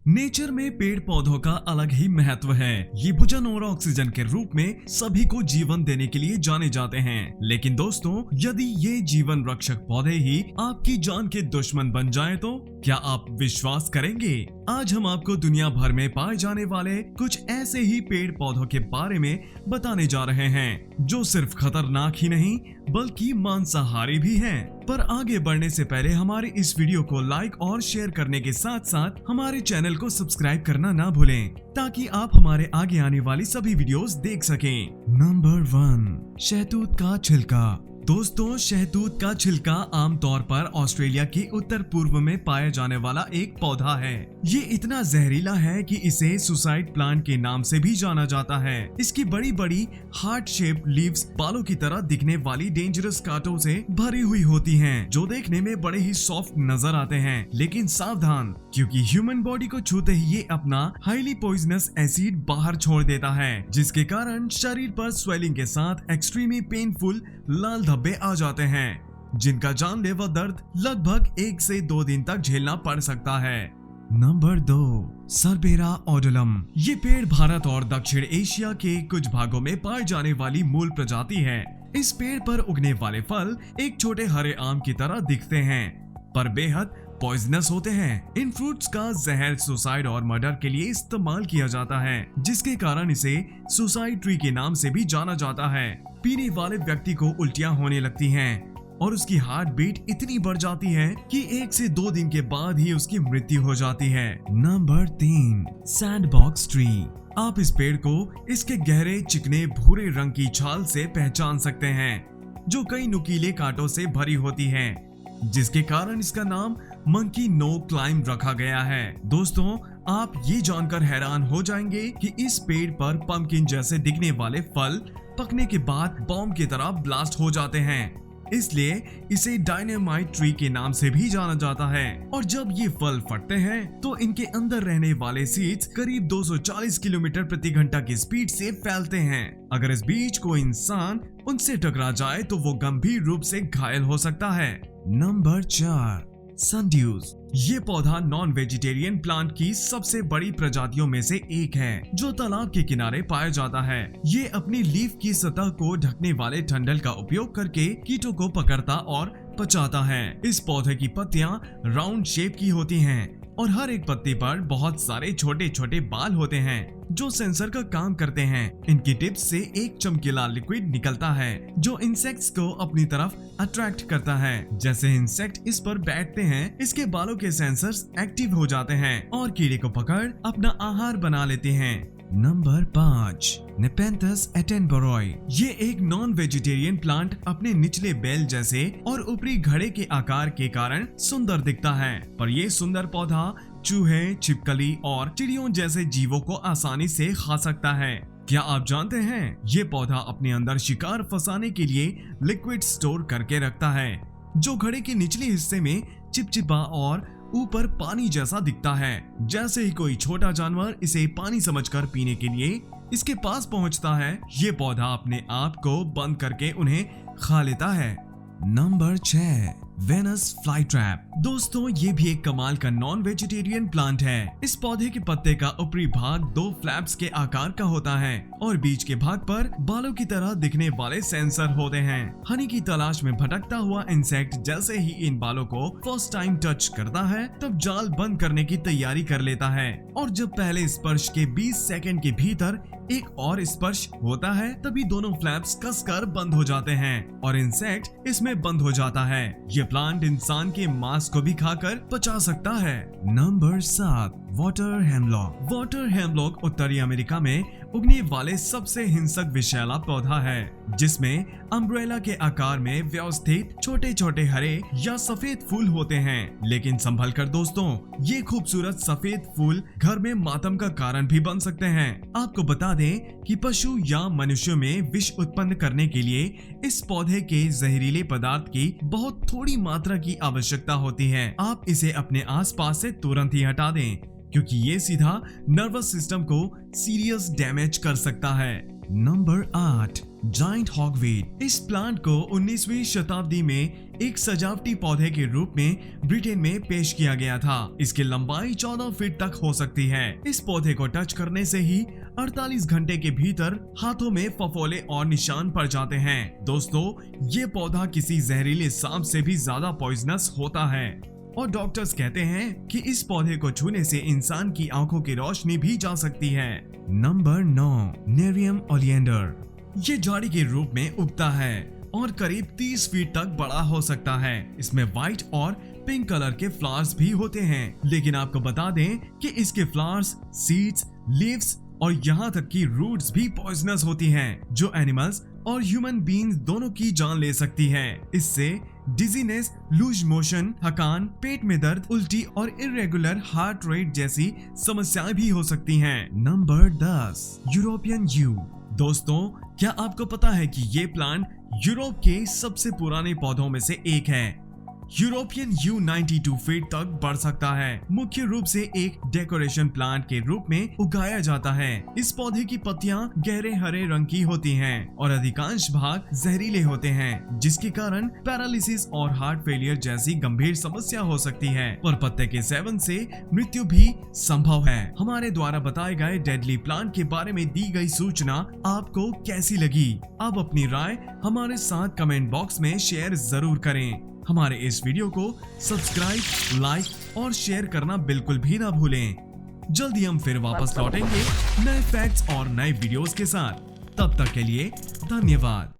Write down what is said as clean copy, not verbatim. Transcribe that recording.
Nature में पेड़ पौधों का अलग ही महत्व है। ये भोजन और ऑक्सीजन के रूप में सभी को जीवन देने के लिए जाने जाते हैं। लेकिन दोस्तों, यदि ये जीवन रक्षक पौधे ही आपकी जान के दुश्मन बन जाएं तो क्या आप विश्वास करेंगे? आज हम आपको दुनिया भर में पाए जाने वाले कुछ ऐसे ही पेड़ पौधों के बारे में बताने जा रहे हैं जो सिर्फ खतरनाक ही नहीं बल्कि मांसाहारी भी हैं। पर आगे बढ़ने से पहले हमारे इस वीडियो को लाइक और शेयर करने के साथ साथ हमारे चैनल को सब्सक्राइब करना ना भूलें ताकि आप हमारे आगे आने वाली सभी वीडियोस देख सकें। नंबर 1, शहतूत का छिलका। दोस्तों, शहतूत का छिलका आमतौर पर ऑस्ट्रेलिया के उत्तर पूर्व में पाया जाने वाला एक पौधा है। ये इतना जहरीला है कि इसे सुसाइड प्लांट के नाम से भी जाना जाता है। इसकी बड़ी बड़ी हार्ट शेप लीव्स बालों की तरह दिखने वाली डेंजरस कांटों से भरी हुई होती हैं, जो देखने में बड़े ही सॉफ्ट नजर आते हैं। लेकिन सावधान, क्योंकि ह्यूमन बॉडी को छूते ही ये अपना हाईली पॉइजनस एसिड बाहर छोड़ देता है, जिसके कारण शरीर पर स्वेलिंग के साथ एक्सट्रीमली पेनफुल लाल धब्बे आ जाते हैं, जिनका जानलेवा दर्द लगभग 1 से 2 दिन तक झेलना पड़ सकता है। नंबर 2, सरबेरा ओडुलम। ये पेड़ भारत और दक्षिण एशिया के कुछ भागों में पाई जाने वाली मूल प्रजाति है। इस पेड़ पर उगने वाले फल एक छोटे हरे आम की तरह दिखते हैं, पर बेहद पॉइजनस होते हैं। इन फ्रूट्स का जहर सुसाइड और मर्डर के लिए इस्तेमाल किया जाता है, जिसके कारण इसे सुसाइड ट्री के नाम से भी जाना जाता है। पीने वाले व्यक्ति को उल्टियां होने लगती हैं और उसकी हार्ट बीट इतनी बढ़ जाती है कि 1 से 2 दिन के बाद ही उसकी मृत्यु हो जाती है। Number 3, sandbox tree. आप इस पेड़ को इसके गहरे चिकने भूरे रंग की छाल से पहचान सकते हैं, जो कई नुकीले कांटों से भरी होती है, जिसके कारण इसका नाम मंकी नो क्लाइंब रखा गया है। दोस्तों, आप ये जानकर हैरान हो जाएंगे कि इस पेड़ पर पंपकिन जैसे दिखने वाले फल पकने के बाद बॉम्ब की तरह ब्लास्ट हो जाते हैं, इसलिए इसे डायनामाइट ट्री के नाम से भी जाना जाता है। और जब ये फल फटते हैं तो इनके अंदर रहने वाले सीड्स करीब 240 किलोमीटर प्रति घंटा की स्पीड से फैलते हैं। अगर इस बीज को इंसान उनसे टकरा जाए तो वो गंभीर रूप से घायल हो सकता है। नंबर 4, सनड्यूज। ये पौधा नॉन वेजिटेरियन प्लांट की सबसे बड़ी प्रजातियों में से एक है, जो तालाब के किनारे पाया जाता है। ये अपनी लीफ की सतह को ढकने वाले डंठल का उपयोग करके कीटों को पकड़ता और पचाता है। इस पौधे की पत्तियां राउंड शेप की होती हैं और हर एक पत्ती पर बहुत सारे छोटे छोटे बाल होते हैं, जो सेंसर का काम करते हैं। इनकी टिप्स से एक चमकीला लिक्विड निकलता है, जो इंसेक्ट्स को अपनी तरफ अट्रैक्ट करता है। जैसे इंसेक्ट इस पर बैठते हैं, इसके बालों के सेंसर्स एक्टिव हो जाते हैं और कीड़े को पकड़ अपना आहार बना लेते हैं। नंबर 5, नेपेंथस एटेनबरॉय। ये एक नॉन वेजिटेरियन प्लांट अपने निचले बेल जैसे और ऊपरी घड़े के आकार के कारण सुंदर दिखता है, पर ये सुंदर पौधा चूहे, छिपकली और चिड़ियों जैसे जीवों को आसानी से खा सकता है। क्या आप जानते हैं, ये पौधा अपने अंदर शिकार फंसाने के लिए लिक्विड स्टोर करके रखता है, जो घड़े के निचले हिस्से में चिपचिपा और ऊपर पानी जैसा दिखता है। जैसे ही कोई छोटा जानवर इसे पानी समझकर पीने के लिए इसके पास पहुंचता है, ये पौधा अपने आप को बंद करके उन्हें खा लेता है। Number 6, Venus flytrap. दोस्तों, ये भी एक कमाल का नॉन वेजिटेरियन प्लांट है। इस पौधे के पत्ते का ऊपरी भाग 2 फ्लैप्स के आकार का होता है और बीच के भाग पर बालों की तरह दिखने वाले सेंसर होते हैं। हनी की तलाश में भटकता हुआ इंसेक्ट जैसे ही इन बालों को फर्स्ट टाइम टच करता है, तब जाल बंद करने की तैयारी कर लेता है, और जब पहले स्पर्श के 20 सेकंड के भीतर एक और स्पर्श होता है, तभी दोनों फ्लैप्स कसकर बंद हो जाते हैं और इंसेक्ट इसमें बंद हो जाता है। ये प्लांट इंसान के मांस को भी खाकर पचा सकता है। Number 7, water hemlock. Water hemlock उत्तरी अमेरिका में उगने वाले सबसे हिंसक विषैला पौधा है, जिसमें अम्ब्रेला के आकार में व्यवस्थित छोटे छोटे हरे या सफेद फूल होते हैं। लेकिन संभल कर दोस्तों, ये खूबसूरत सफेद फूल घर में मातम का कारण भी बन सकते हैं। आपको बता दें कि पशु या मनुष्यों में विष उत्पन्न करने के लिए इस पौधे के जहरीले पदार्थ की बहुत थोड़ी मात्रा की आवश्यकता होती है। आप इसे अपने आसपास से तुरंत ही हटा दें, क्योंकि ये सीधा नर्वस सिस्टम को सीरियस डैमेज कर सकता है। Number 8, giant hogweed. इस प्लांट को 19वीं शताब्दी में एक सजावटी पौधे के रूप में ब्रिटेन में पेश किया गया था। इसकी लंबाई 14 फीट तक हो सकती है। इस पौधे को टच करने से ही 48 घंटे के भीतर हाथों में फफोले और निशान पड़ जाते हैं। दोस्तों, ये पौधा किसी जहरीले सांप से भी ज्यादा पॉइजनस होता है और डॉक्टर्स कहते हैं कि इस पौधे को छूने से इंसान की आंखों की रोशनी भी जा सकती है। Number 9, nerium oleander. ये झाड़ी के रूप में उगता है और करीब 30 फीट तक बड़ा हो सकता है। इसमें व्हाइट और पिंक कलर के फ्लावर्स भी होते हैं, लेकिन आपको बता दें कि इसके फ्लावर्स, सीड्स, लीव्स और यहाँ तक कि रूट्स भी पॉइजनस होती हैं, जो एनिमल्स और ह्यूमन बीइंग्स दोनों की जान ले सकती है। इससे डिजीनेस, लूज मोशन, थकान, पेट में दर्द, उल्टी और इरेगुलर हार्ट रेट जैसी समस्याएं भी हो सकती हैं। Number 10, European you. दोस्तों, क्या आपको पता है कि ये प्लांट यूरोप के सबसे पुराने पौधों में से एक है। यूरोपियन यू 92 फीट तक बढ़ सकता है। मुख्य रूप से एक डेकोरेशन प्लांट के रूप में उगाया जाता है। इस पौधे की पत्तियां गहरे हरे रंग की होती हैं और अधिकांश भाग जहरीले होते हैं, जिसके कारण पैरालिसिस और हार्ट फेलियर जैसी गंभीर समस्या हो सकती है। और पत्ते के सेवन से मृत्यु भी संभव है। हमारे द्वारा बताए गए डेडली प्लांट के बारे में दी गई सूचना आपको कैसी लगी? आप अपनी राय हमारे साथ कमेंट बॉक्स में शेयर जरूर करें। हमारे इस वीडियो को सब्सक्राइब, लाइक और शेयर करना बिल्कुल भी ना भूलें। जल्दी हम फिर वापस लौटेंगे नए फैक्ट्स और नए वीडियोस के साथ। तब तक के लिए धन्यवाद।